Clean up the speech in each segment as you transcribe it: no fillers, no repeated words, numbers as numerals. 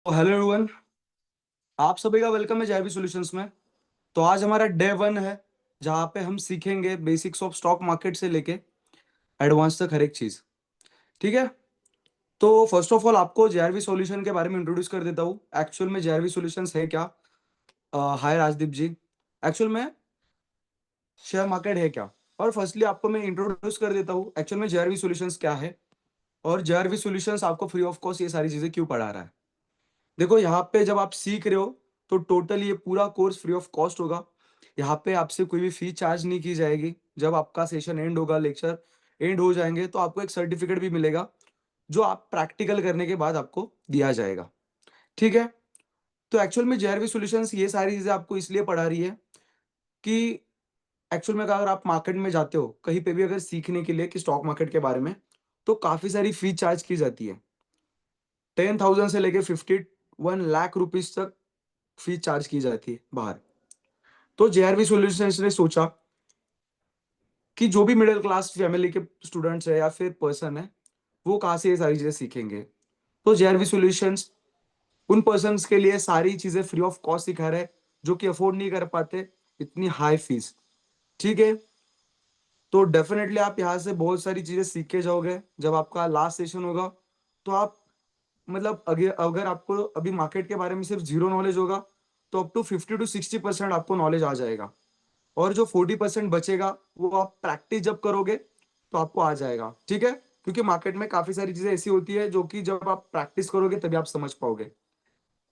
Hello everyone, आप सभी का वेलकम है जेआरबी सॉल्यूशंस में। तो आज हमारा डे 1 है, जहाँ पे हम सीखेंगे बेसिक्स ऑफ स्टॉक मार्केट से लेके एडवांस तक हर एक चीज़। ठीक है। तो फर्स्ट ऑफ ऑल आपको जेआरबी सॉल्यूशन के बारे में इंट्रोड्यूस कर देता हूँ। एक्चुअल में जेआरबी सॉल्यूशंस है क्या? हाय राजदीप जी। एक्चुअल में शेयर मार्केट है क्या? और फर्स्टली आपको मैं इंट्रोड्यूस कर देता हूँ एक्चुअल में जेआरबी सॉल्यूशंस क्या है, और जेआरबी सॉल्यूशंस आपको फ्री ऑफ कॉस्ट ये सारी चीज़ें क्यों पढ़ा रहा है। देखो, यहाँ पे जब आप सीख रहे हो तो टोटल ये पूरा कोर्स फ्री ऑफ कॉस्ट होगा। यहाँ पे आपसे कोई भी फी चार्ज नहीं की जाएगी। जब आपका सेशन एंड होगा, लेक्चर एंड हो जाएंगे, तो आपको एक सर्टिफिकेट भी मिलेगा जो आप प्रैक्टिकल करने के बाद आपको दिया जाएगा। ठीक है। तो एक्चुअल में जेआरवी सॉल्यूशंस ये सारी चीजें आपको इसलिए पढ़ा रही है कि एक्चुअल में अगर आप मार्केट में जाते हो कहीं पे भी अगर सीखने के लिए कि स्टॉक मार्केट के बारे में, तो काफी सारी फी चार्ज की जाती है। 10,000 से लेके 51 लाख रुपीज तक फीस चार्ज की जाती है बाहर। तो जेआरवी सॉल्यूशंस ने सोचा कि जो भी मिडिल क्लास फैमिली के स्टूडेंट्स है या फिर पर्सन है, वो कहाँ से ये सारी चीजें सीखेंगे। तो जेआरवी सॉल्यूशंस उन पर्सन्स के लिए सारी चीजें फ्री ऑफ कॉस्ट सिखा रहे हैं, जो कि अफोर्ड नहीं कर पाते इतनी हाई फीस। ठीक है। तो डेफिनेटली आप यहाँ से बहुत सारी चीजें सीख के जाओगे। जब आपका लास्ट सेशन होगा तो आप मतलब अगर अगर आपको अभी मार्केट के बारे में सिर्फ जीरो नॉलेज होगा, तो अप टू 50 to 60% आपको नॉलेज आ जाएगा। और जो 40% बचेगा वो आप प्रैक्टिस जब करोगे तो आपको आ जाएगा। ठीक है। क्योंकि मार्केट में काफी सारी चीजें ऐसी होती है जो कि जब आप प्रैक्टिस करोगे तभी आप समझ पाओगे।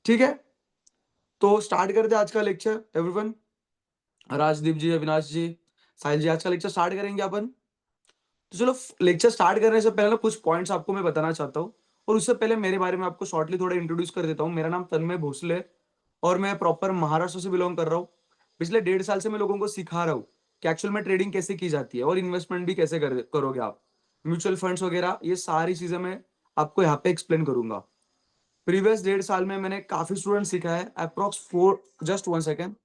ठीक है। तो स्टार्ट करते हैं आज का लेक्चर एवरीवन। राजदीप जी, अविनाश जी, साहिल जी, आज का लेक्चर स्टार्ट करेंगे अपन। तो चलो, लेक्चर स्टार्ट करने से पहले ना कुछ पॉइंट्स आपको मैं बताना चाहता हूँ। और उससे पहले मेरे बारे में आपको शॉर्टली थोड़ा इंट्रोड्यूस कर देता हूँ। मेरा नाम तन्मय भोसले है और मैं प्रॉपर महाराष्ट्र से बिलोंग कर रहा हूँ। पिछले 1.5 साल से मैं लोगों को सिखा रहा हूँ कि एक्चुअल में ट्रेडिंग कैसे की जाती है और इन्वेस्टमेंट भी कैसे करोगे आप, म्यूचुअल फंड्स वगैरह, ये सारी चीजें मैं आपको यहाँ पे एक्सप्लेन करूंगा। प्रीवियस 1.5 साल में मैंने काफी स्टूडेंट सिखाया है, अप्रोक्स 4, जस्ट 1 सेकेंड।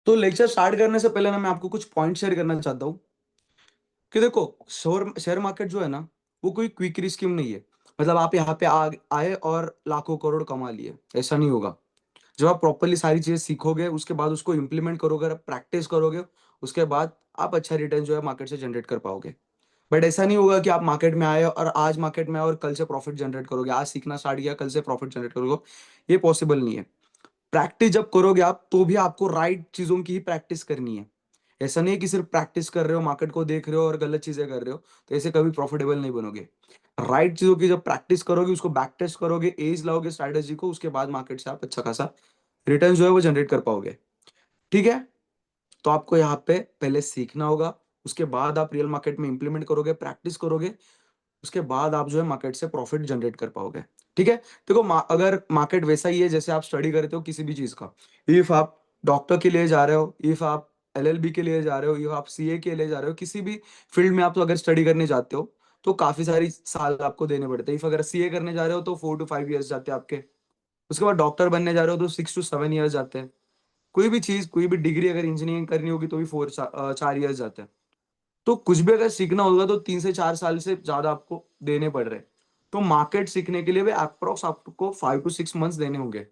तो लेक्चर स्टार्ट करने से पहले ना मैं आपको कुछ पॉइंट शेयर करना चाहता हूँ कि देखो, शेयर मार्केट जो है ना, वो कोई क्विक स्कीम नहीं है। मतलब आप यहाँ पे आए और लाखों करोड़ कमा लिए, ऐसा नहीं होगा। जब आप प्रॉपरली सारी चीजें सीखोगे, उसके बाद उसको इम्प्लीमेंट करोगे, प्रैक्टिस करोगे, उसके बाद आप अच्छा रिटर्न जो है मार्केट से जनरेट कर पाओगे। बट ऐसा नहीं होगा कि आप मार्केट में आए और आज मार्केट में आए और कल से प्रॉफिट जनरेट करोगे, आज सीखना स्टार्ट किया कल से प्रॉफिट जनरेट करोगे। ये पॉसिबल नहीं है। प्रैक्टिस जब करोगे आप, तो भी आपको राइट चीजों की ही प्रैक्टिस करनी है। ऐसा नहीं है कि सिर्फ प्रैक्टिस कर रहे हो, मार्केट को देख रहे हो और गलत चीजें कर रहे हो, तो ऐसे कभी प्रॉफिटेबल नहीं बनोगे। राइट चीजों की जब प्रैक्टिस करोगे, उसको बैक टेस्ट करोगे, एज लाओगे स्ट्रैटेजी को, उसके बाद मार्केट से आप अच्छा खासा रिटर्न जो है वो जनरेट कर पाओगे। ठीक है। तो आपको यहाँ पे पहले सीखना होगा, उसके बाद आप रियल मार्केट में इंप्लीमेंट करोगे, प्रैक्टिस करोगे, उसके बाद आप जो है मार्केट से प्रॉफिट जनरेट कर पाओगे। ठीक है। देखो, अगर मार्केट वैसा ही है जैसे आप स्टडी करते हो किसी भी चीज का, इफ आप डॉक्टर के लिए जा रहे हो, इफ आप एलएलबी के लिए जा रहे हो, इफ आप सीए के लिए जा रहे हो, किसी भी फील्ड में आप तो अगर स्टडी करने जाते हो तो काफी सारी साल आपको देने पड़ते हैं। इफ अगर सीए करने जा रहे हो तो 4 to 5 ईयर्स जाते हैं आपके। उसके बाद डॉक्टर बनने जा रहे हो तो 6 to 7 ईयर्स जाते हैं। कोई भी चीज, कोई भी डिग्री अगर इंजीनियरिंग करनी होगी तो भी 4 4 ईयर्स जाते हैं। तो कुछ भी अगर सीखना होगा तो 3 से 4 साल से ज्यादा आपको देने पड़ रहे हैं। तो मार्केट सीखने के लिए भी अप्रोक्स आपको 5 to 6 मंथ्स देने होंगे।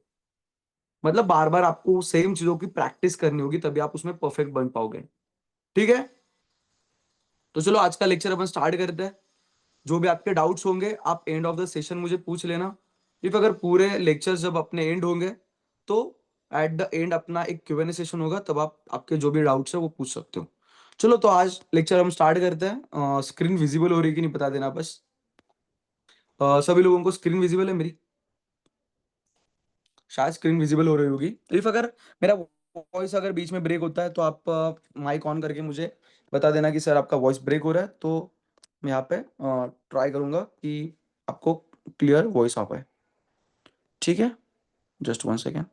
मतलब बार बार आपको सेम चीजों की प्रैक्टिस करनी होगी, तभी आप उसमें परफेक्ट बन पाओगे। ठीक है। तो चलो, आज का लेक्चर अपन स्टार्ट करते हैं। जो भी आपके डाउट्स होंगे आप एंड ऑफ द सेशन मुझे पूछ लेना। इफ अगर पूरे लेक्चर्स जब अपने एंड होंगे, तो एट द एंड अपना एक क्यूएनए सेशन होगा, तब आप आपके जो भी डाउट्स है वो पूछ सकते हो। चलो, तो आज लेक्चर हम स्टार्ट करते हैं। स्क्रीन विजिबल हो रही है कि नहीं बता देना बस। सभी लोगों को स्क्रीन विजिबल है मेरी? शायद स्क्रीन विजिबल हो रही होगी। इफ अगर मेरा वॉइस अगर बीच में ब्रेक होता है तो आप माइक ऑन करके मुझे बता देना कि सर आपका वॉइस ब्रेक हो रहा है, तो मैं यहाँ पे ट्राई करूंगा कि आपको क्लियर वॉइस आ पाए। ठीक है, जस्ट वन सेकेंड।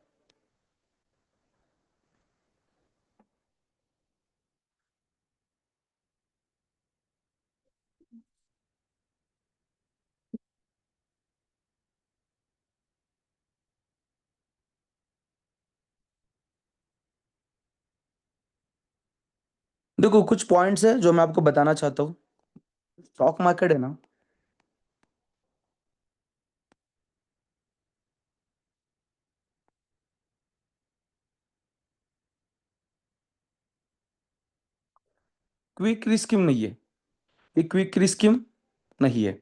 देखो कुछ पॉइंट्स है जो मैं आपको बताना चाहता हूँ। स्टॉक मार्केट है ना, क्विक स्कीम नहीं है। ये क्विक स्कीम नहीं है।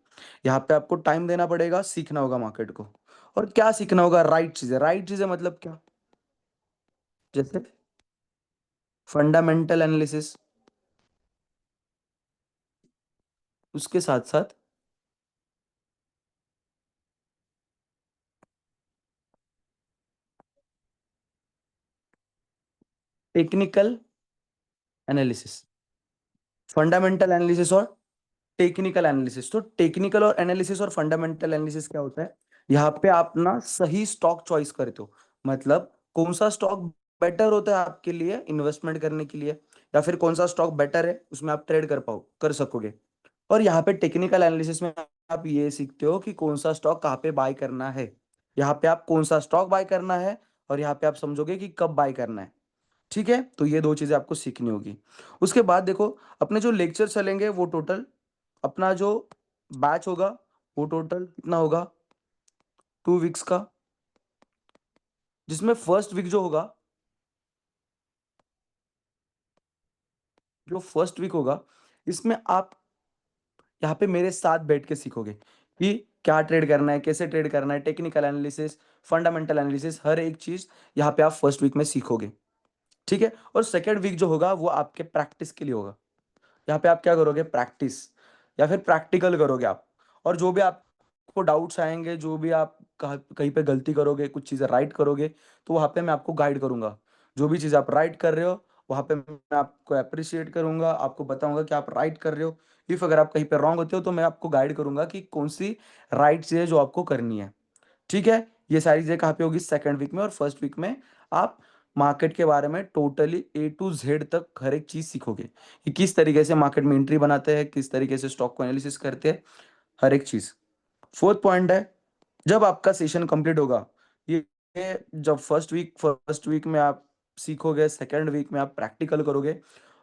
यहाँ पे आपको टाइम देना पड़ेगा, सीखना होगा मार्केट को। और क्या सीखना होगा? राइट चीजें। राइट चीजें मतलब क्या? जैसे फंडामेंटल एनालिसिस, उसके साथ साथ टेक्निकल एनालिसिस। फंडामेंटल एनालिसिस और टेक्निकल एनालिसिस। तो टेक्निकल और एनालिसिस और फंडामेंटल एनालिसिस क्या होता है? यहाँ पे आप ना सही स्टॉक चॉइस करते हो। मतलब कौन सा स्टॉक बेटर होता है आपके लिए इन्वेस्टमेंट करने के लिए, या फिर कौन सा स्टॉक बेटर है उसमें आप ट्रेड कर सकोगे। और यहाँ पे टेक्निकल एनालिसिस में आप ये सीखते हो कि कौन सा स्टॉक कहाँ पे बाय करना है। यहाँ पे आप कौन सा स्टॉक बाय करना है, और यहाँ पे आप समझोगे कि कब बाय करना है। ठीक है, तो ये दो चीजें आपको सीखनी होगी। उसके बाद देखो, अपने जो लेक्चर चलेंगे वो टोटल, अपना जो बैच होगा वो टोटल कितना होगा? 2 वीक्स का। जिसमें फर्स्ट वीक जो होगा, जो फर्स्ट वीक होगा, इसमें आप यहाँ पे मेरे साथ बैठ के सीखोगे कि क्या ट्रेड करना है, कैसे ट्रेड करना है, टेक्निकल एनालिसिस, फंडामेंटल एनालिसिस, हर एक चीज यहाँ पे आप फर्स्ट वीक में सीखोगे। ठीक है, और सेकेंड वीक जो होगा वो आपके प्रैक्टिस के लिए होगा। यहाँ पे आप क्या करोगे? प्रैक्टिस या फिर प्रैक्टिकल करोगे आप। और जो भी आपको डाउट्स आएंगे, जो भी आप कहीं पे गलती करोगे, कुछ चीज़ें राइट करोगे, तो वहाँ पे मैं आपको गाइड करूंगा। जो भी चीज़ आप राइट कर रहे हो वहाँ पे मैं आपको अप्रिशिएट करूंगा, आपको बताऊंगा कि आप राइट कर रहे हो। इफ अगर आप कहीं पे रॉन्ग होते हो तो मैं आपको गाइड करूंगा कि कौन सी राइट चीज़ है जो आपको करनी है। ठीक है, ये सारी चीजें कहाँ पे होगी? सेकंड वीक में। और फर्स्ट वीक में आप मार्केट के बारे में टोटली A to Z तक हर एक चीज सीखोगे कि किस तरीके से मार्केट में एंट्री बनाते हैं, किस तरीके से स्टॉक को एनालिसिस करते हैं, हर एक चीज। फोर्थ पॉइंट है, जब आपका सेशन कंप्लीट होगा, ये जब फर्स्ट वीक में आप सीखोगे, सेकंड वीक में आप प्रैक्टिकल करोगे,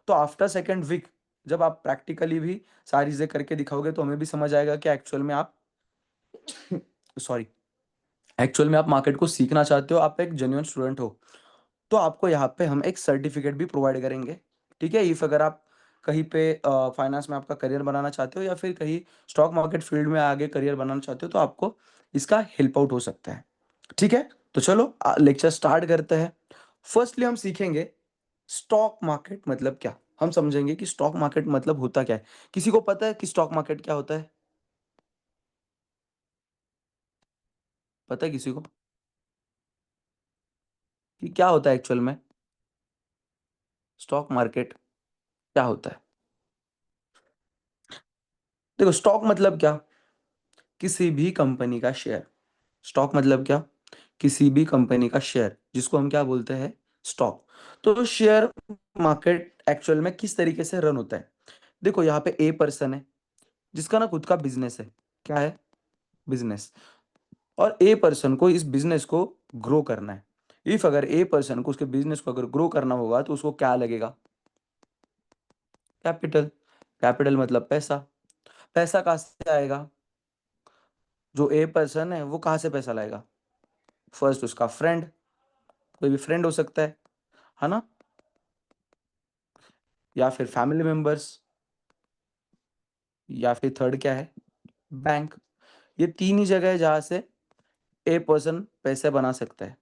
तो आफ्टर सेकंड वीक जब आप प्रैक्टिकली भी सारी चीजें करके दिखाओगे तो हमें भी समझ आएगा कि एक्चुअल में आप सॉरी एक्चुअल में आप मार्केट को सीखना चाहते हो, आप एक जेन्युइन स्टूडेंट हो। तो आपको यहाँ पे हम एक सर्टिफिकेट भी प्रोवाइड करेंगे। ठीक है, इफ अगर आप कहीं पे फाइनेंस में आपका करियर बनाना चाहते हो, या फिर कहीं स्टॉक मार्केट फील्ड में आगे करियर बनाना चाहते हो, तो आपको इसका हेल्प आउट हो सकता है। ठीक है, तो चलो लेक्चर स्टार्ट करते हैं। फर्स्टली हम सीखेंगे स्टॉक मार्केट मतलब क्या। हम समझेंगे कि स्टॉक मार्केट मतलब होता क्या है। किसी को पता है कि स्टॉक मार्केट क्या होता है? पता है किसी को कि क्या होता है एक्चुअल में? स्टॉक मार्केट क्या होता है? देखो, स्टॉक मतलब क्या? किसी भी कंपनी का शेयर। स्टॉक मतलब क्या? किसी भी कंपनी का शेयर, जिसको हम क्या बोलते हैं? स्टॉक। तो शेयर मार्केट एक्चुअल में किस तरीके से रन होता है? देखो, यहाँ पे ए पर्सन है जिसका ना खुद का बिजनेस है। क्या है? बिजनेस। और ए पर्सन को इस बिजनेस को ग्रो करना है। इफ अगर ए पर्सन को उसके बिजनेस को अगर ग्रो करना होगा तो उसको क्या लगेगा? कैपिटल। कैपिटल मतलब पैसा। पैसा कहाँ से आएगा? जो ए पर्सन है वो कहाँ से पैसा लाएगा? फर्स्ट उसका फ्रेंड, कोई भी फ्रेंड हो सकता है ना? या फिर फैमिली मेंबर्स, या फिर थर्ड क्या है? बैंक। ये तीन ही जगह है जहां से ए पर्सन पैसे बना सकता है।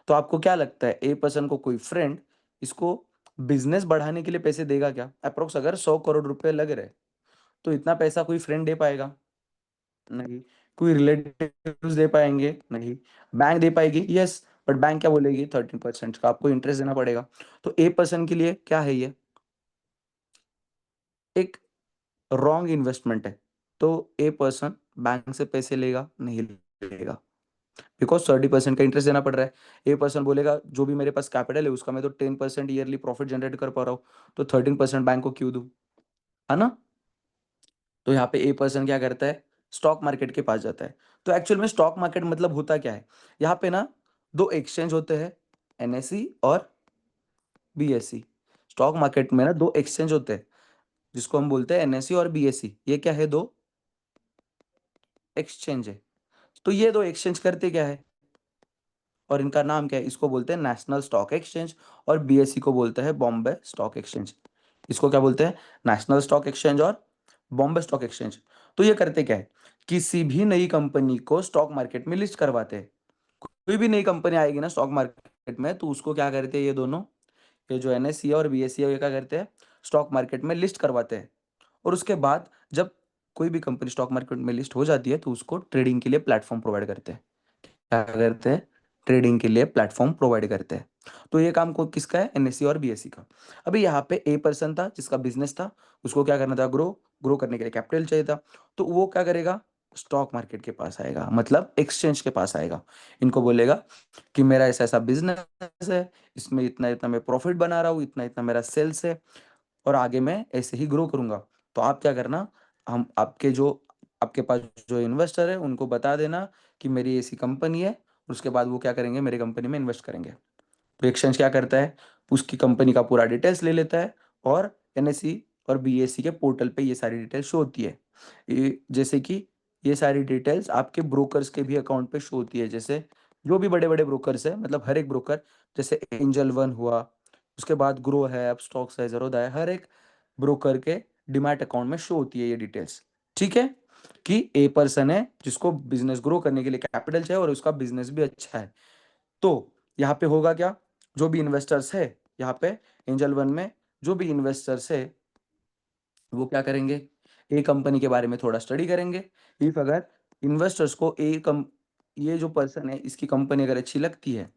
तो आपको क्या लगता है, ए पर्सन को कोई फ्रेंड इसको बिजनेस बढ़ाने के लिए पैसे देगा क्या? अप्रोक्स अगर 100 करोड़ रुपए लग रहे, तो इतना पैसा कोई फ्रेंड दे पाएगा? नहीं। कोई रिलेटिव्स दे पाएंगे? नहीं। बैंक दे पाएगी? यस। बट बैंक क्या बोलेगी? 13% का आपको इंटरेस्ट देना पड़ेगा। तो ए पर्सन के लिए क्या है ये? एक रॉन्ग इन्वेस्टमेंट है, तो ए पर्सन बैंक से पैसे लेगा नहीं लेगा, बिकॉज 30% का इंटरेस्ट देना पड़ रहा है। ए पर्सन बोलेगा जो भी मेरे पास कैपिटल है उसका मैं तो 10% ईयरली प्रॉफिट जनरेट कर पा रहा हूँ, तो 13% बैंक को क्यों दूं, है ना। तो यहाँ पे ए पर्सन क्या करता है, स्टॉक मार्केट के पास जाता है। तो एक्चुअल में स्टॉक मार्केट मतलब होता क्या है, यहाँ पे ना दो एक्सचेंज होते हैं, एनएसई और बीएसई। स्टॉक मार्केट में ना दो एक्सचेंज होते हैं जिसको हम बोलते हैं एनएसई और बीएसई। ये क्या है, दो एक्सचेंज है। तो ये दो एक्सचेंज करते क्या है और इनका नाम क्या है, इसको बोलते हैं नेशनल स्टॉक एक्सचेंज और बीएसई को बोलते हैं बॉम्बे स्टॉक एक्सचेंज। इसको क्या बोलते हैं, नेशनल स्टॉक एक्सचेंज और बॉम्बे स्टॉक एक्सचेंज। तो ये करते क्या है, किसी भी नई कंपनी को स्टॉक मार्केट में लिस्ट करवाते हैं। कोई भी नई कंपनी आएगी ना स्टॉक मार्केट में, तो उसको क्या करते हैं ये दोनों, ये जो एनएससी है और बीएसई है, ये क्या करते हैं, स्टॉक मार्केट में लिस्ट करवाते हैं। और उसके बाद जब कोई भी कंपनी स्टॉक मार्केट में लिस्ट हो जाती है तो उसको ट्रेडिंग के लिए प्लेटफॉर्म प्रोवाइड करते हैं। क्या करते हैं, ट्रेडिंग के लिए प्लेटफॉर्म प्रोवाइड करते हैं। तो ये काम को किसका है, एनएससी और बीएससी का। अभी यहाँ पे ए पर्सन था जिसका बिजनेस था, उसको क्या करना था, ग्रो ग्रो करने के लिए कैपिटल चाहिए था। तो वो क्या करेगा, स्टॉक मार्केट के पास आएगा, मतलब एक्सचेंज के पास आएगा। इनको बोलेगा कि मेरा ऐसा ऐसा बिजनेस है, इसमें इतना इतना मैं प्रॉफिट बना रहा हूँ, इतना इतना मेरा सेल्स है, और आगे मैं ऐसे ही ग्रो करूंगा। तो आप क्या करना, हम आपके पास जो इन्वेस्टर है उनको बता देना कि मेरी ऐसी कंपनी है। उसके बाद वो क्या करेंगे, मेरी कंपनी में इन्वेस्ट करेंगे। तो एक्सचेंज क्या करता है, उसकी कंपनी का पूरा डिटेल्स ले लेता है और एनएससी और बीएससी के पोर्टल पे ये सारी डिटेल्स शो होती है। जैसे कि ये सारी डिटेल्स आपके ब्रोकर्स के भी अकाउंट पे शो होती है, जैसे जो भी बड़े बड़े ब्रोकर्स है, मतलब हर एक ब्रोकर, जैसे एंजल वन हुआ, उसके बाद ग्रो है, अपस्टॉक्स है, ज़ेरोधा है, हर एक ब्रोकर के डिमैट अकाउंट में शो होती है ये डिटेल्स। ठीक है, कि ए पर्सन है जिसको बिजनेस ग्रो करने के लिए कैपिटल चाहिए और उसका बिजनेस भी अच्छा है। तो यहाँ पे होगा क्या, जो भी इन्वेस्टर्स है यहाँ पे एंजल वन में, जो भी इन्वेस्टर्स है वो क्या करेंगे, ए कंपनी के बारे में थोड़ा स्टडी करेंगे। इफ अगर इन्वेस्टर्स को ये जो पर्सन है इसकी कंपनी अगर अच्छी लगती है,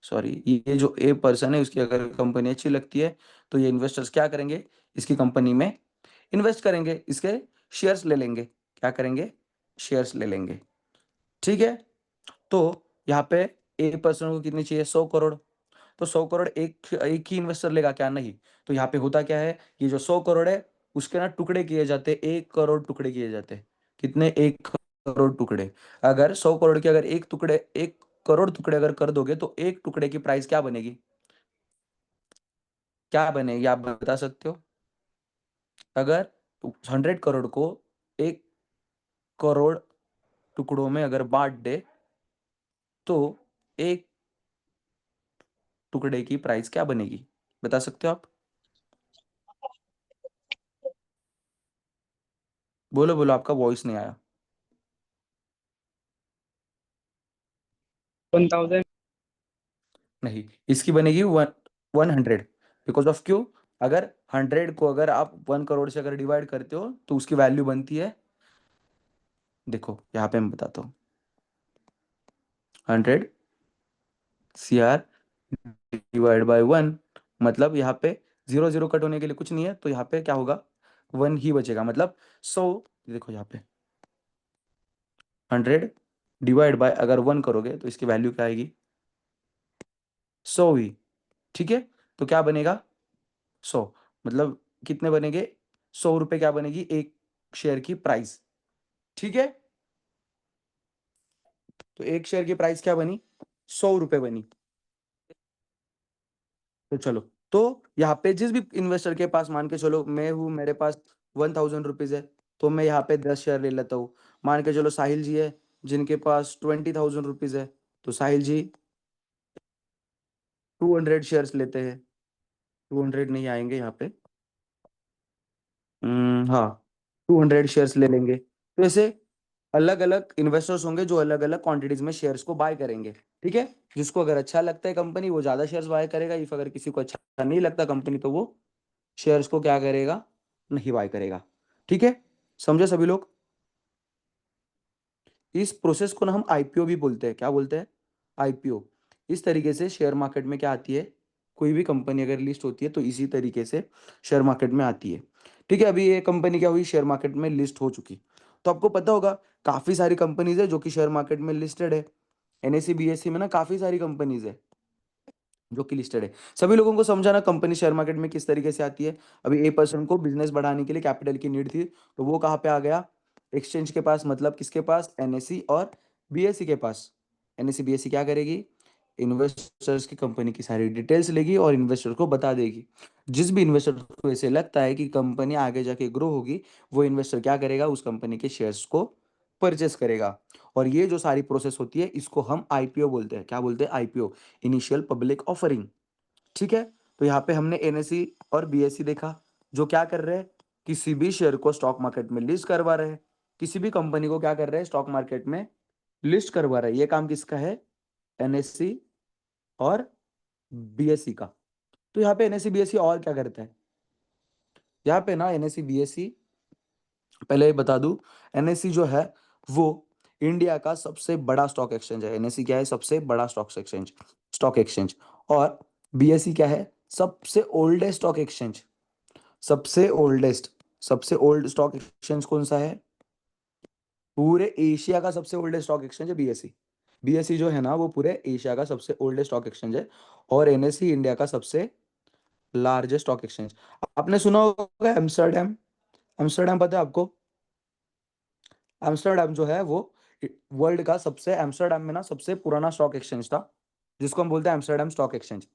सॉरी, ये जो ए पर्सन है उसकी अगर कंपनी अच्छी लगती है, तो ये इन्वेस्टर्स क्या करेंगे, इसकी कंपनी में इन्वेस्ट करेंगे, इसके शेयर्स ले लेंगे। क्या करेंगे, शेयर्स ले लेंगे। ठीक है। तो यहाँ पे ए पर्सन को कितनी चाहिए, 100 करोड़। तो 100 करोड़ एक एक ही इन्वेस्टर लेगा क्या, नहीं। तो यहाँ पे होता क्या है, ये जो 100 करोड़ है उसके ना टुकड़े किए जाते, 1 करोड़ टुकड़े किए जाते। कितने, 1 करोड़ टुकड़े। अगर 100 करोड़ के अगर 1 करोड़ टुकड़े अगर कर दोगे तो एक टुकड़े की प्राइस क्या बनेगी, क्या बनेगी आप बता सकते हो। अगर 100 करोड़ को 1 करोड़ टुकड़ों में अगर बांट दे तो एक टुकड़े की प्राइस क्या बनेगी, बता सकते हो आप। बोलो बोलो, आपका वॉइस नहीं आया। 1000। नहीं, इसकी बनेगी 100। बिकॉज ऑफ क्यों, अगर 100 को अगर आप 1 करोड़ से अगर डिवाइड करते हो तो उसकी वैल्यू बनती है, देखो यहाँ पे मैं बताता हूँ, 100 CR डिवाइड बाय 1, मतलब यहाँ पे जीरो जीरो कट होने के लिए कुछ नहीं है, तो यहाँ पे क्या होगा, 1 ही बचेगा, मतलब 100। देखो यहाँ पे 100 डिवाइड बाय अगर 1 करोगे तो इसकी वैल्यू क्या आएगी, 100 ही। ठीक है, तो क्या बनेगा, 100, मतलब कितने बनेंगे, 100 रुपए क्या बनेगी एक शेयर की प्राइस। ठीक है, तो एक शेयर की प्राइस क्या बनी, 100 रुपए बनी। तो चलो, तो यहाँ पे जिस भी इन्वेस्टर के पास, मान के चलो मैं हूँ, मेरे पास 1000 रुपीज है, तो मैं यहाँ पे 10 शेयर ले लेता हूँ। मान के चलो साहिल जी है जिनके पास 20,000 रुपीज है, तो साहिल जी 200 शेयर्स लेते हैं। 200 नहीं आएंगे यहाँ पे, हाँ, 200 शेयर्स ले लेंगे। तो ऐसे अलग अलग इन्वेस्टर्स होंगे जो अलग अलग क्वांटिटीज में शेयर्स को बाय करेंगे। ठीक है, जिसको अगर अच्छा लगता है कंपनी वो ज्यादा शेयर्स बाय करेगा, इफ अगर किसी को अच्छा नहीं लगता कंपनी तो वो शेयर्स को क्या करेगा, नहीं बाय करेगा। ठीक है, समझे सभी लोग। इस प्रोसेस को ना हम आईपीओ भी बोलते हैं, क्या बोलते हैं, आईपीओ। इस तरीके से शेयर मार्केट में क्या आती है, कोई भी कंपनी अगर लिस्ट होती है तो इसी तरीके से शेयर मार्केट में आती है। ठीक है, अभी ये कंपनी क्या हुई, शेयर मार्केट में लिस्ट हो चुकी। तो आपको पता होगा काफी सारी कंपनीज है जो कि शेयर मार्केट में लिस्टेड है। एनएससी बीएससी में ना काफी सारी कंपनीज है जो कि लिस्टेड है। सभी लोगों को समझाना कंपनी शेयर मार्केट में किस तरीके से आती है। अभी ए पर्सन को बिजनेस बढ़ाने के लिए कैपिटल की नीड थी, तो वो कहाँ पे आ गया, एक्सचेंज के पास, मतलब किसके पास, एनएससी और बीएससी के पास। एनएससी बीएससी क्या करेगी, इन्वेस्टर्स की कंपनी की सारी डिटेल्स लेगी और इन्वेस्टर को बता देगी। जिस भी इन्वेस्टर को ऐसे लगता है कि कंपनी आगे जाके ग्रो होगी, वो इन्वेस्टर क्या करेगा, उस कंपनी के शेयर्स को परचेस करेगा। और ये जो सारी प्रोसेस होती है इसको हम आईपीओ बोलते हैं। क्या बोलते हैं, आईपीओ, इनिशियल पब्लिक ऑफरिंग। ठीक है, तो यहाँ पे हमने एनएससी और बीएससी देखा, जो क्या कर रहे हैं, किसी भी शेयर को स्टॉक मार्केट में लिस्ट करवा रहे हैं। किसी भी कंपनी को क्या कर रहे हैं, स्टॉक मार्केट में लिस्ट करवा रहे हैं। ये काम किसका है, एनएससी और बीएससी का। तो यहाँ पे एनएससी बीएससी और क्या करता है, यहाँ पे ना एनएससी बीएससी, पहले ये बता दूं, एनएससी जो है वो इंडिया का सबसे बड़ा स्टॉक एक्सचेंज है। एनएससी क्या है, सबसे बड़ा स्टॉक एक्सचेंज। और बीएससी क्या है, सबसे ओल्डेस्ट स्टॉक एक्सचेंज। सबसे ओल्डेस्ट, सबसे ओल्ड स्टॉक एक्सचेंज कौन सा है, पूरे एशिया का सबसे ओल्डेस्ट स्टॉक एक्सचेंज है बीएससी। बीएससी जो है ना वो पूरे एशिया का सबसे ओल्डेस्ट स्टॉक एक्सचेंज है। और एनएससी इंडिया का सबसे लार्जेस्ट स्टॉक एक्सचेंज। आपने सुना होगा एम्स्टर्डम, एम्स्टर्डम पता है आपको, एम्स्टर्डम जो है वो वर्ल्ड का सबसे, एम्स्टर्डम में ना सबसे पुराना स्टॉक एक्सचेंज था, जिसको हम बोलते हैं एम्स्टर्डम स्टॉक एक्सचेंज।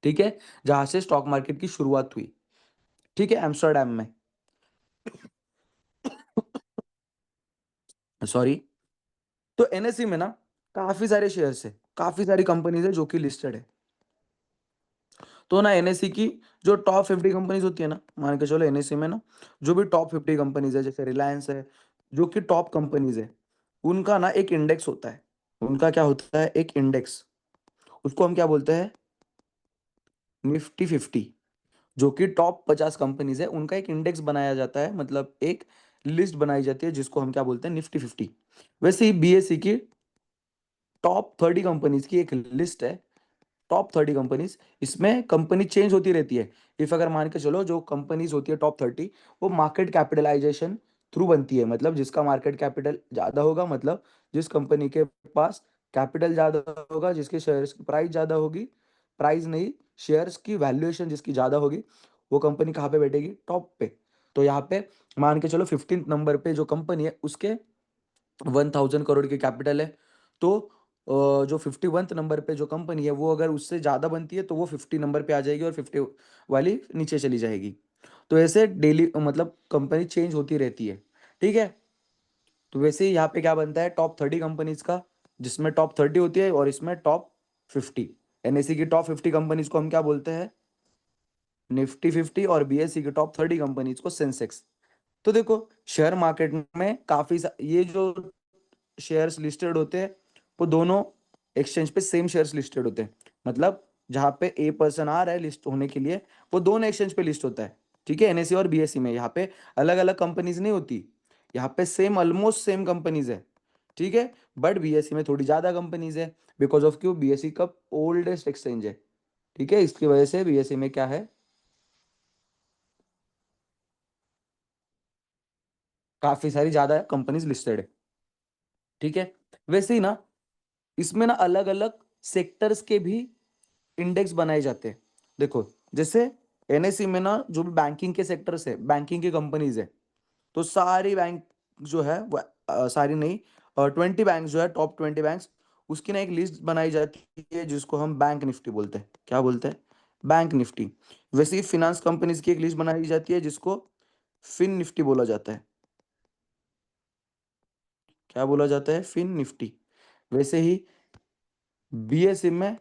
ठीक है, जहां से स्टॉक मार्केट की शुरुआत हुई। ठीक है, एम्स्टर्डम में, सॉरी। तो एनएससी में ना काफी सारे शेयर्स है, काफी सारी कंपनीज है जो कि लिस्टेड है। तो ना एनएससी की जो टॉप 50 कंपनीज होती है ना, मान के चलो एनएससी में ना जो भी टॉप 50 कंपनीज है, जैसे रिलायंस है, जो कि टॉप कंपनीज है, उनका ना एक इंडेक्स होता है। उनका क्या होता है, एक इंडेक्स। उसको हम क्या बोलते हैं, निफ्टी 50। जो कि टॉप 50 कंपनीज है, उनका एक इंडेक्स बनाया जाता है, मतलब एक लिस्ट बनाई जाती है, जिसको हम क्या बोलते हैं, निफ्टी 50। वैसे ही बीएससी की टॉप 30 कंपनीज की एक लिस्ट है, टॉप 30 कंपनीज। इसमें कंपनी चेंज होती रहती है। इफ अगर मान के चलो जो कंपनीज होती है टॉप 30, वो मार्केट कैपिटलाइजेशन थ्रू बनती है, मतलब जिसका मार्केट कैपिटल ज्यादा होगा, मतलब जिस कंपनी के पास कैपिटल ज्यादा होगा, जिसके शेयर्स की प्राइस ज्यादा होगी, प्राइस नहीं, शेयर्स की वैल्यूएशन जिसकी ज्यादा होगी, वो कंपनी कहाँ पे बैठेगी, टॉप पे। तो यहाँ पे मान के चलो 15 नंबर पे जो कंपनी है उसके 1000 करोड़ की कैपिटल है। तो जो 51st नंबर पे जो कंपनी है वो अगर उससे ज्यादा बनती है तो वो 50 नंबर पे आ जाएगी और 50 वाली नीचे चली जाएगी। तो ऐसे डेली मतलब कंपनी चेंज होती रहती है। ठीक है, तो वैसे ही यहाँ पे क्या बनता है, टॉप 30 कंपनीज का, जिसमें टॉप 30 होती है और इसमें टॉप 50। एनएससी की टॉप 50 कंपनीज को हम क्या बोलते हैं, निफ्टी 50, और बीएससी की टॉप 30 कंपनीज को सेंसेक्स। तो देखो शेयर मार्केट में ये जो शेयर्स लिस्टेड होते हैं, वो दोनों एक्सचेंज पे सेम शेयर्स लिस्टेड होते हैं। मतलब जहां पे ए पर्सन आ रहा है लिस्ट होने के लिए, वो दोनों एक्सचेंज पे लिस्ट होता है। ठीक है, एनएससी और बीएससी में यहाँ पे अलग अलग कंपनीज नहीं होती, यहाँ पे सेम, ऑलमोस्ट सेम कंपनीज है। ठीक है, बट बीएससी में थोड़ी ज्यादा कंपनीज है, बिकॉज ऑफ क्यों, बीएससी का ओल्डेस्ट एक्सचेंज है। ठीक है, इसकी वजह से बीएससी में क्या है, काफी सारी ज्यादा कंपनीज लिस्टेड है। ठीक है, वैसे ही ना इसमें ना अलग अलग सेक्टर्स के भी इंडेक्स बनाए जाते हैं। देखो जैसे एनएससी में ना जो भी बैंकिंग के सेक्टर्स है, बैंकिंग की कंपनीज है, तो सारी बैंक जो है वो सारी नहीं, 20 बैंक जो है, टॉप 20 बैंक, उसकी ना एक लिस्ट बनाई जाती है, जिसको हम बैंक निफ्टी बोलते हैं। क्या बोलते हैं, बैंक निफ्टी। वैसे ही फिनेंस कंपनीज की एक लिस्ट बनाई जाती है, जिसको फिन निफ्टी बोला जाता है। क्या बोला जाता है, फिन निफ्टी। वैसे ही बीएसई में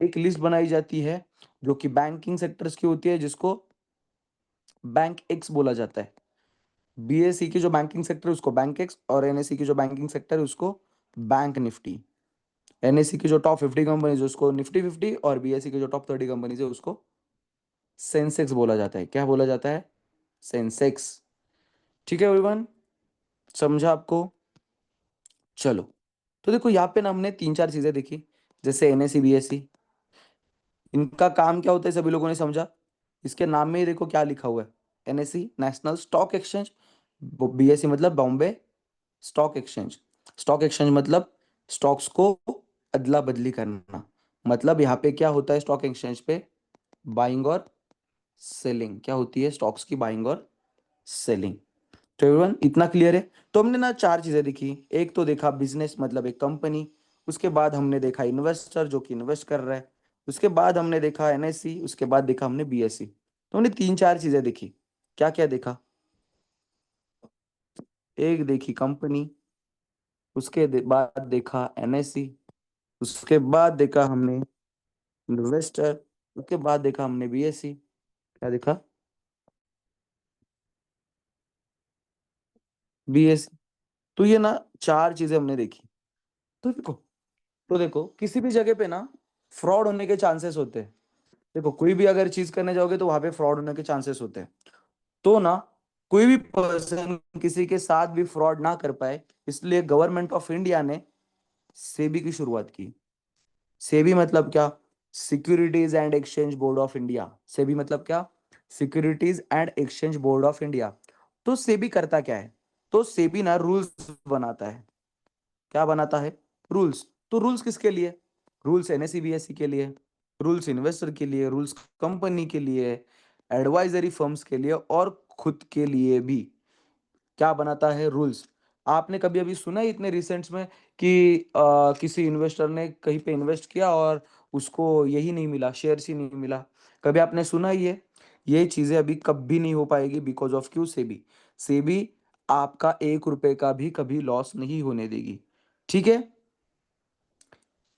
एक लिस्ट बनाई जाती है जो कि बैंकिंग सेक्टर्स की होती है, जिसको बैंक एक्स बोला जाता है। बीएसई की जो बैंकिंग सेक्टर है उसको बैंक एक्स, और एनएससी की जो बैंकिंग सेक्टर है उसको बैंक निफ्टी। एनएससी की जो टॉप 50 कंपनीज है उसको निफ्टी 50, और बीएसई की जो टॉप 30 कंपनीज है उसको सेंसेक्स बोला जाता है। क्या बोला जाता है, सेंसेक्स। ठीक है एवरीवन, समझा आपको। चलो, तो देखो यहाँ पे ना हमने तीन चार चीजें देखी, जैसे एनएससी बीएससी, इनका काम क्या होता है सभी लोगों ने समझा। इसके नाम में ही देखो क्या लिखा हुआ है, NSE national stock exchange, BSE मतलब Bombay stock exchange. Stock exchange मतलब स्टॉक्स को अदला बदली करना। मतलब यहाँ पे क्या होता है स्टॉक एक्सचेंज पे, बाइंग और सेलिंग। क्या होती है स्टॉक्स की बाइंग और सेलिंग। तो एवरीवन इतना क्लियर है। तो हमने ना चार चीजें देखी। एक तो देखा बिजनेस मतलब एक कंपनी, उसके बाद हमने देखा इन्वेस्टर जो कि इन्वेस्ट कर रहा है, उसके बाद हमने देखा एनएससी, उसके बाद देखा हमने बीएससी। तो हमने तीन चार चीजें देखी। क्या क्या देखा? एक देखी कंपनी, उसके बाद देखा एनएससी, उसके बाद देखा हमने इन्वेस्टर, उसके बाद देखा हमने बीएससी। क्या देखा? बीएससी। तो ये ना चार चीजें हमने देखी। तो देखो, किसी भी जगह पे ना फ्रॉड होने के चांसेस होते हैं। देखो कोई भी अगर चीज करने जाओगे तो वहां पे फ्रॉड होने के चांसेस होते हैं। तो ना कोई भी पर्सन किसी के साथ भी फ्रॉड ना कर पाए, इसलिए गवर्नमेंट ऑफ इंडिया ने सेबी की शुरुआत की। सेबी मतलब क्या? Securities and exchange board of India. SEBI मतलब क्या? Securities and exchange board of India. तो सेबी करता क्या है? तो सेबी ना रूल्स बनाता है। क्या बनाता है? रूल्स। तो रूल्स किसके लिए? रूल्स एनएससी बीएससी के लिए, रूल्स इन्वेस्टर के लिए, रूल्स कंपनी के लिए, एडवाइजरी फर्म्स के लिए और खुद के लिए भी। क्या बनाता है? रूल्स। आपने कभी अभी सुना है इतने रिसेंट्स में कि किसी इन्वेस्टर ने कहीं पे इन्वेस्ट किया और उसको यही नहीं मिला, शेयर्स ही नहीं मिला? कभी आपने सुना ये चीजें अभी कभी नहीं हो पाएगी बिकॉज ऑफ क्यों? सेबी। सेबी आपका 1 रुपए का भी कभी लॉस नहीं होने देगी। ठीक है?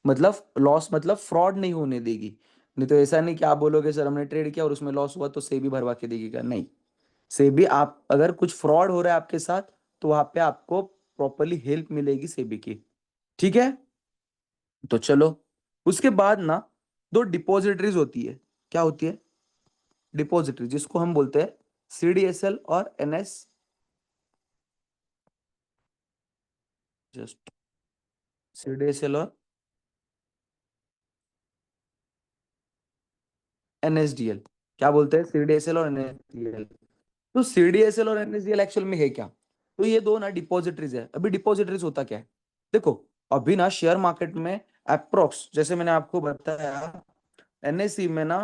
मतलब लॉस मतलब फ्रॉड नहीं होने देगी। नहीं तो ऐसा नहीं कि आप बोलोगे सर हमने ट्रेड किया और उसमें लॉस हुआ तो सेबी भरवा के देगी क्या? नहीं। सेबी आप अगर कुछ फ्रॉड हो रहा है आपके साथ तो वहां पे आपको प्रॉपरली हेल्प मिलेगी सेबी की। ठीक है? तो चलो, उसके बाद ना दो डिपॉजिटरीज होती है। क्या होती है? डिपॉजिटरी, जिसको हम बोलते हैं सीडीएसएल और एनएस, जस्ट सीडीएसएल और एनएसडीएल। क्या बोलते हैं? सीडीएसएल और एनएसडीएल। तो सीडीएसएल और एनएसडीएल एक्चुअल में है क्या? तो ये दो ना डिपॉजिटरीज है। अभी डिपॉजिटरीज होता क्या है? देखो, अभी ना शेयर मार्केट में अप्रोक्स, जैसे मैंने आपको बताया, एनएससी में ना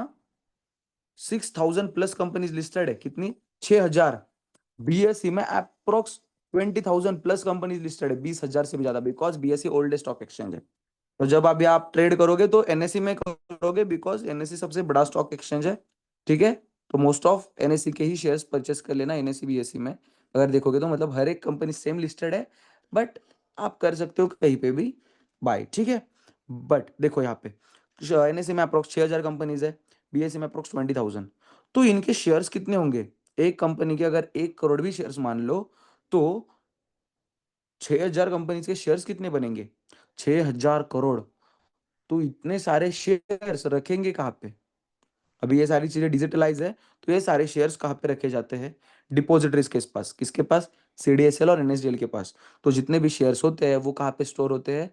6,000 प्लस कंपनीज लिस्टेड है। कितनी? 6,000। बीएससी में अप्रोक्स 20,000 प्लस कंपनीज लिस्टेड है, 20,000 से भी ज्यादा, because BSc old stock exchange है। तो जब अभी आप ट्रेड करोगे तो एनएससी में करोगे बिकॉज एनएससी सबसे बड़ा स्टॉक एक्सचेंज है। ठीक है? तो मोस्ट ऑफ एनएससी के ही शेयर्स परचेस कर लेना एनएससी बीएससी में। अगर देखोगे तो मतलब हर एक कंपनी सेम लिस्टेड है, बट आप कर सकते हो कहीं पे भी बाय। ठीक है? बट देखो यहाँ पे एनएससी में अप्रोक्स 6,000 कंपनीज है, बीएससी में अप्रोक्स 20,000। तो इनके शेयर्स कितने होंगे? एक कंपनी के अगर 1 करोड़ भी शेयर्स मान लो तो 6,000 कंपनीज के शेयर्स कितने बनेंगे? 6,000 करोड़। तो इतने सारे शेयर्स रखेंगे कहाँ पे? अभी ये सारी चीजें डिजिटलाइज है, तो ये सारे शेयर्स कहाँ पे रखे जाते हैं? डिपॉजिटरीज के पास। किसके पास? सीडीएसएल और एनएसडीएल के पास। तो जितने भी शेयर्स होते हैं वो कहाँ पे स्टोर होते हैं?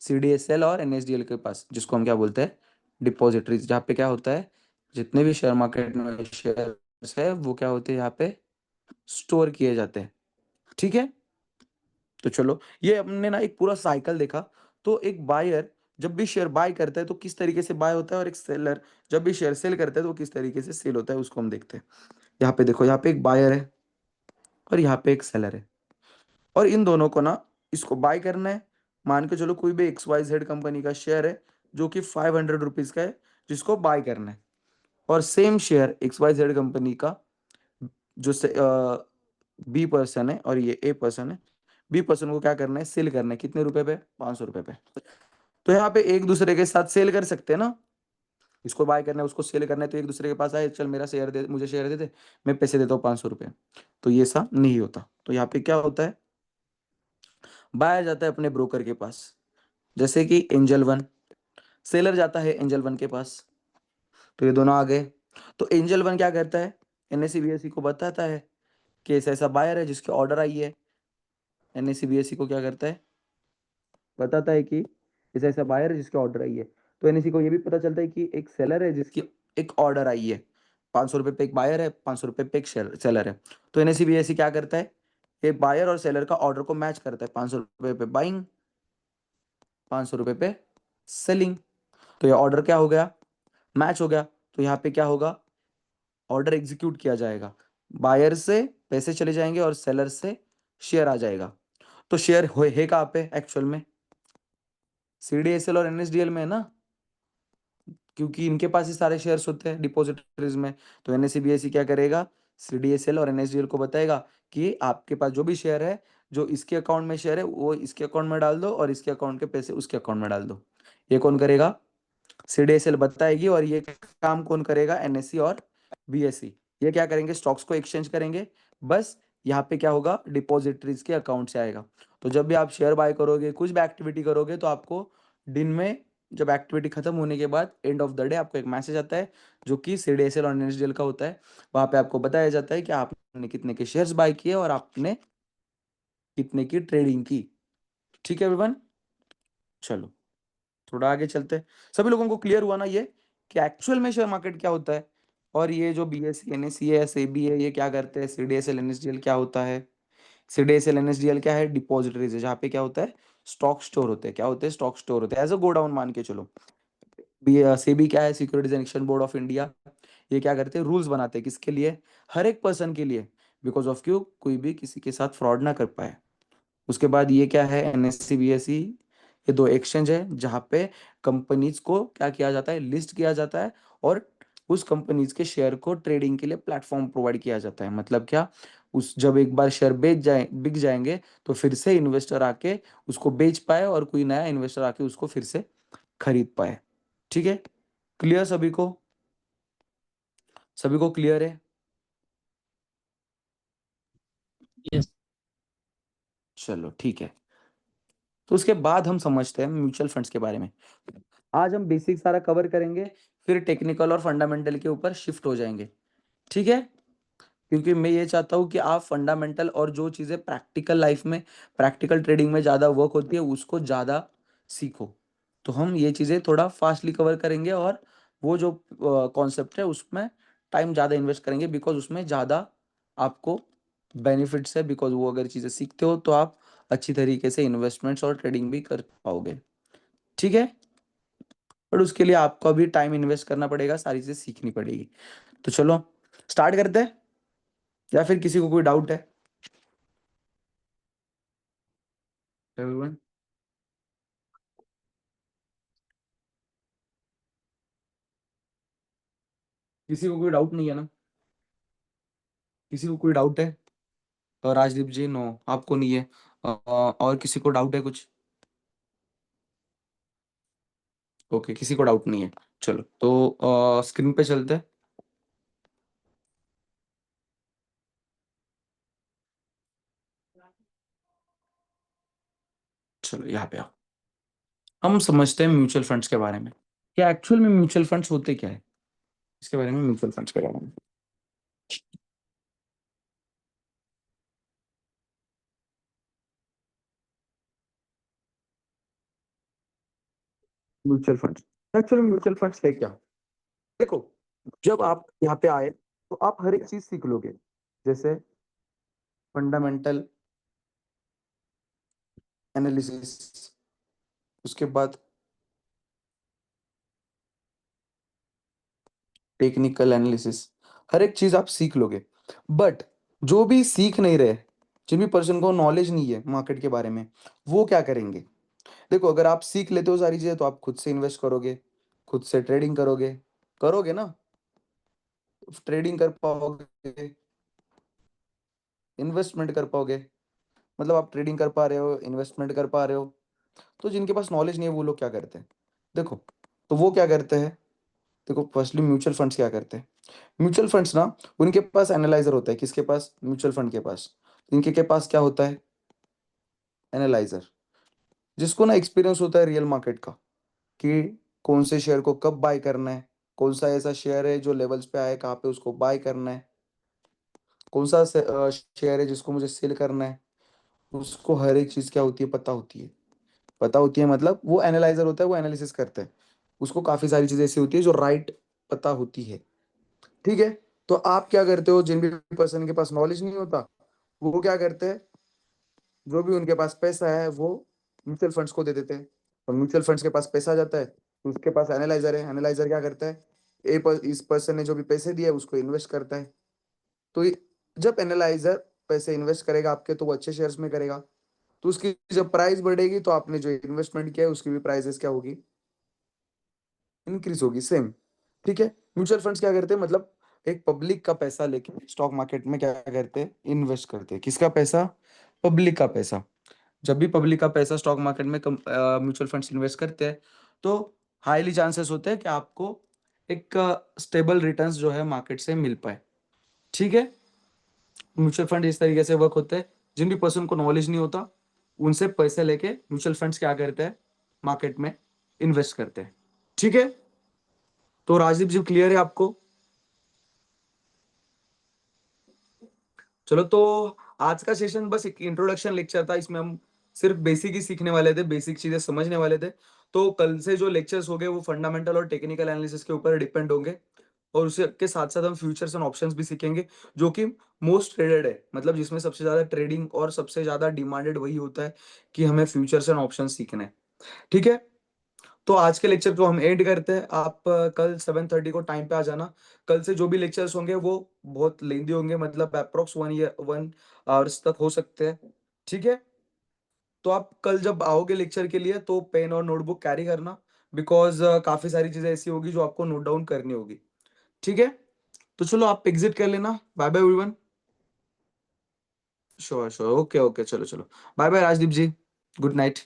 सीडीएसएल और एनएसडीएल के पास, जिसको हम क्या बोलते हैं? डिपॉजिटरीज। जहाँ पे क्या होता है, जितने भी शेयर मार्केट में शेयर्स है वो क्या होते हैं यहाँ पे स्टोर किए जाते हैं। ठीक है? तो चलो, ये हमने ना एक पूरा साइकिल देखा। तो एक बायर जब भी शेयर बाय करता है तो किस तरीके से बाय होता है, और एक सेलर जब भी शेयर सेल करता है तो वो किस तरीके से सेल होता है, उसको हम देखते हैं। यहाँ पे देखो, यहाँ पे एक बायर है और यहाँ पे एक सेलर है, और इन दोनों को ना इसको बाय करना है। मान के चलो कोई भी XYZ कंपनी का शेयर है जो कि 500 रुपीज का है, जिसको बाय करना है। और सेम शेयर XYZ कंपनी का जो बी पर्सन है और ये ए पर्सन है, बी पर्सन को क्या करना है? सेल करना है। कितने रुपए पे? 500 रुपए पे। तो यहाँ पे एक दूसरे के साथ सेल कर सकते हैं ना। इसको बाय करना है, उसको सेल करना है, तो एक दूसरे के पास आए, चल मेरा शेयर दे, मुझे शेयर दे दे, मैं पैसे देता हूँ 500 रुपये। तो ये सब नहीं होता। तो यहाँ पे क्या होता है? बायर जाता है अपने ब्रोकर के पास, जैसे कि एंजल वन। सेलर जाता है एंजल वन के पास। तो ये दोनों आ गए। तो एंजल वन क्या करता है? एनएससी बीएससी को बताता है कि ऐसा ऐसा बायर है जिसकी ऑर्डर आई है। एनएससी बीएससी को क्या करता है? बताता है कि ऐसा ऐसा बायर है जिसकी ऑर्डर आई है। तो एनएससी को ये भी पता चलता है कि एक सेलर है जिसकी एक ऑर्डर आई है। ₹500 पे एक बायर है, ₹500 पे एक सेलर है। तो एनएससीबीएसई क्या करता है, ये बायर और सेलर का ऑर्डर को मैच करता है, ₹500 पे बाइंग, ₹500 पे सेलिंग। तो ये ऑर्डर क्या हो गया, मैच हो गया। तो यहाँ पे क्या होगा, ऑर्डर एग्जीक्यूट किया जाएगा, बायर से पैसे चले जाएंगे और सेलर से शेयर आ जाएगा। तो शेयर है कहाँ पे एक्चुअल में, सीडीएसएल और एनएसडीएल में है ना, क्योंकि इनके पास ही सारे शेयर्स होते हैं डिपॉजिटरीज में। तो एनएससीबीएसई क्या करेगा, सीडीएसएल और एनएसडीएल को बताएगा कि आपके पास जो भी शेयर है, जो इसके अकाउंट में शेयर है वो इसके अकाउंट में डाल दो और इसके अकाउंट के पैसे उसके अकाउंट में डाल दो। ये कौन करेगा, सीडीएसएल बताएगी। और ये काम कौन करेगा, एनएससी और बीएसई। ये क्या करेंगे, स्टॉक्स को एक्सचेंज करेंगे। बस यहाँ पे क्या होगा, डिपॉजिटरीज के अकाउंट से आएगा। तो जब भी आप शेयर बाय करोगे, कुछ भी एक्टिविटी करोगे, तो आपको दिन में जब एक्टिविटी खत्म होने के बाद एंड ऑफ द डे आपको एक मैसेज आता है, जो कि सीडीएसएल और एनएसडीएल का होता है। वहां पे आपको बताया जाता है कि आपने कितने के शेयर्स बाय किए और आपने कितने की ट्रेडिंग की। ठीक है एवरीवन, चलो थोड़ा आगे चलते हैं। सभी लोगों को क्लियर हुआ ना ये, कि एक्चुअल में शेयर मार्केट क्या होता है, और ये जो बीएससी एनएससी है, सेबी है, ये क्या करते हैं, सीडीएसएल एनएसडीएल क्या होता है। सीडीएसएल एनएसडीएल क्या है, डिपॉजिटरीज है, जहाँ पे क्या होता है, स्टॉक स्टोर होते हैं। क्या होते हैं, स्टॉक स्टोर होते हैं, एज अ गोडाउन मान के चलो। सेबी क्या है, securities and exchange board of India. ये क्या करते हैं, रूल्स बनाते हैं, किसके लिए, हर एक पर्सन के लिए, बिकॉज ऑफ क्यों, कोई भी किसी के साथ फ्रॉड ना कर पाए। उसके बाद ये क्या है, एनएससी बीएसई, ये दो एक्सचेंज है जहाँ पे कंपनीज को क्या किया जाता है, लिस्ट किया जाता है, और उस कंपनीज के शेयर को ट्रेडिंग के लिए प्लेटफॉर्म प्रोवाइड किया जाता है। मतलब क्या, उस जब एक बार शेयर बिक जाएंगे, तो फिर से इन्वेस्टर आके उसको बेच पाए और कोई नया इन्वेस्टर आके उसको फिर से खरीद पाए। ठीक है, क्लियर सभी को, सभी को क्लियर है। यस। चलो ठीक है, तो उसके बाद हम समझते हैं म्यूचुअल फंड्स के बारे में। आज हम बेसिक सारा कवर करेंगे, फिर टेक्निकल और फंडामेंटल के ऊपर शिफ्ट हो जाएंगे। ठीक है, क्योंकि मैं ये चाहता हूँ कि आप फंडामेंटल और जो चीज़ें प्रैक्टिकल लाइफ में, प्रैक्टिकल ट्रेडिंग में ज़्यादा वर्क होती है, उसको ज़्यादा सीखो। तो हम ये चीज़ें थोड़ा फास्टली कवर करेंगे, और वो जो कॉन्सेप्ट है उसमें टाइम ज़्यादा इन्वेस्ट करेंगे, बिकॉज उसमें ज़्यादा आपको बेनिफिट्स है। बिकॉज वो अगर चीज़ें सीखते हो तो आप अच्छी तरीके से इन्वेस्टमेंट्स और ट्रेडिंग भी कर पाओगे। ठीक है, बट उसके लिए आपको अभी टाइम इन्वेस्ट करना पड़ेगा, सारी चीजें सीखनी पड़ेगी। तो चलो स्टार्ट करते हैं, या फिर किसी को कोई डाउट है एवरीवन? किसी को कोई डाउट नहीं है ना, किसी को कोई डाउट है? और राजदीप जी नो, आपको नहीं है। और किसी को डाउट है कुछ? ओके, किसी को डाउट नहीं है। चलो तो स्क्रीन पे चलते हैं। चलो यहाँ पे आओ, हम समझते हैं म्यूचुअल फंड्स के बारे में। क्या एक्चुअल में म्यूचुअल फंड्स होते क्या है, इसके बारे में, म्यूचुअल फंड्स के बारे में। Mutual funds, actually mutual funds है क्या, देखो, जब आप यहाँ पे आए तो आप हर एक चीज सीख लोगे, जैसे फंडामेंटल एनालिसिस, उसके बाद टेक्निकल एनालिसिस, हर एक चीज आप सीख लोगे। बट जो भी सीख नहीं रहे, जिन भी पर्सन को नॉलेज नहीं है मार्केट के बारे में, वो क्या करेंगे, देखो, अगर आप सीख लेते हो सारी चीजें तो आप खुद से इन्वेस्ट करोगे, खुद से ट्रेडिंग करोगे, करोगे ना, ट्रेडिंग कर पाओगे, इन्वेस्टमेंट कर पाओगे। मतलब आप ट्रेडिंग कर पा रहे हो, इन्वेस्टमेंट कर पा रहे हो। तो जिनके पास नॉलेज नहीं है वो लोग क्या करते हैं, देखो, तो वो क्या करते हैं, देखो, फर्स्टली म्यूचुअल फंड्स क्या करते हैं, म्यूचुअल फंड्स ना, उनके पास एनालाइजर होता है, किसके पास, म्यूचुअल फंड के पास। इनके के पास क्या होता है, एनालाइजर, जिसको ना एक्सपीरियंस होता है रियल मार्केट का, कि कौन से शेयर को कब बाय करना है, कौन सा ऐसा शेयर है जो लेवल्स पे आए, कहाँ पे उसको बाय करना है, कौन सा शेयर है जिसको मुझे सेल करना है। उसको हर एक चीज क्या होती है, पता होती है। पता होती है मतलब वो एनालाइजर होता है, वो एनालिसिस करता है। उसको काफी सारी चीजें ऐसी होती है जो राइट पता होती है। ठीक है। तो आप क्या करते हो, जिन भी पर्सन के पास नॉलेज नहीं होता वो क्या करते हैं, जो भी उनके पास पैसा है वो म्यूचुअल फंड्स को दे देते हैं। और म्यूचुअल फंड्स के पास पैसा आ जाता है तो उसके पास एनालाइजर है, एनालाइजर क्या करता है, इस पर्सन ने जो भी पैसे दिए उसको इन्वेस्ट करता है। तो जब एनालाइजर पैसे इन्वेस्ट करेगा आपके तो वो अच्छे शेयर्स में करेगा, तो उसकी जब प्राइस बढ़ेगी तो आपने जो इन्वेस्टमेंट किया है उसकी भी प्राइसेस क्या होगी, इंक्रीज होगी, सेम। ठीक है। म्यूचुअल फंड्स क्या करते हैं, मतलब एक पब्लिक का पैसा लेके स्टॉक मार्केट में क्या करते हैं, इन्वेस्ट करते हैं। किसका पैसा, पब्लिक का पैसा। जब भी पब्लिक का पैसा स्टॉक मार्केट में म्यूचुअल फंड्स इन्वेस्ट करते हैं तो हाईली चांसेस होते हैं कि आपको एक स्टेबल रिटर्न्स जो है मार्केट से मिल पाए। ठीक है। म्यूचुअल फंड इस तरीके से वर्क होते हैं, जिन भी पर्सन को नॉलेज नहीं होता उनसे पैसे लेके म्यूचुअल फंड्स क्या करते हैं, मार्केट में इन्वेस्ट करते हैं। ठीक है। तो राजदीप जी क्लियर है आपको? चलो, तो आज का सेशन बस एक इंट्रोडक्शन लेक्चर था, इसमें हम सिर्फ बेसिक ही सीखने वाले थे, बेसिक चीजें समझने वाले थे। तो कल से जो लेक्चर्स होंगे वो फंडामेंटल और टेक्निकल एनालिसिस के ऊपर डिपेंड होंगे, और उसके साथ साथ हम फ्यूचर्स एंड ऑप्शंस भी सीखेंगे, जो कि मोस्ट ट्रेडेड है, मतलब जिसमें सबसे ज्यादा ट्रेडिंग और सबसे ज्यादा डिमांडेड वही होता है कि हमें फ्यूचर्स एंड ऑप्शंस सीखने हैं। ठीक है। तो आज के लेक्चर को हम एंड करते हैं। आप कल 7:30 को टाइम पे आ जाना। कल से जो भी लेक्चर्स होंगे वो बहुत लेंदी होंगे, मतलब अप्रोक्स 1 आवर्स तक हो सकते हैं। ठीक है। तो आप कल जब आओगे लेक्चर के लिए तो पेन और नोटबुक कैरी करना, बिकॉज काफी सारी चीजें ऐसी होगी जो आपको नोट डाउन करनी होगी। ठीक है। तो चलो आप एग्जिट कर लेना। Bye bye everyone. Sure sure, okay okay, चलो चलो। Bye bye Rajdeep ji. Good night.